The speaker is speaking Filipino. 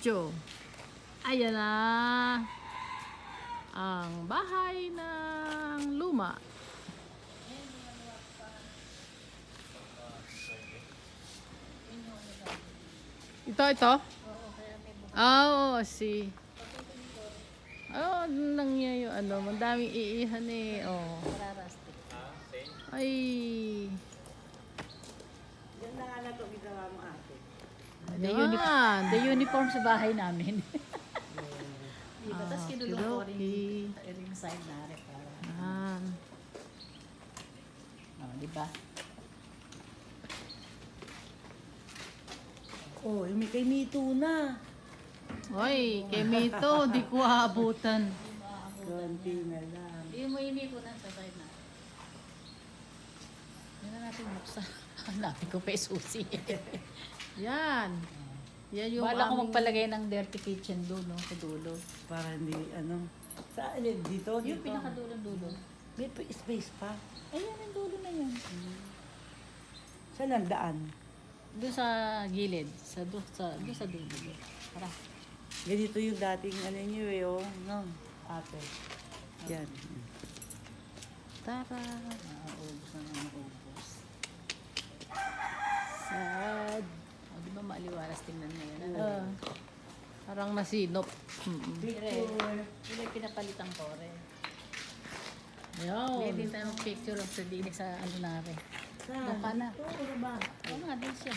video. Ayan na ang bahay ng luma. Ito? Oo, si. Oh, nang niya yung ano, madaming iihan eh. Oh. Ay. Yan na nga na ito, ginawa mo ate. The uniform sa bahay namin. Diba? Tapos kinulong ko Okay. rin yung side na rin para. Yan. Oh, diba? Oh, yung kay Mito na. Hoy, kay Mito, di ko aabutan. Konti na lang. Yung muhimi ko na sa side na. Yan na natin buksan. Hanapin ko pa yung susi. Yan. Yan yung Bala ko aming- magpalagay ng dirty kitchen doon, no? Sa dulo. Para hindi, ano. Saan yun? Dito? Yung Dito? pinakadulong dulo. May space pa. Ayan, ang dulo na yun. Saan ang daan? Doon sa gilid. Doon sa dulo. Tara. Ganito yung dating ano nyo eh, oh. No? Ate. Yan. Tara. Naubos na naubos. Sad. O, di ba maaliwalas tingnan mo yan? Parang nasinop. Picture. Yung pinapalitan ko rin. Yan. Maybe tayo mag-picture of the day sa ano na rin. Saan? Baka na. Oo, ano ba? Oo nga, din siya.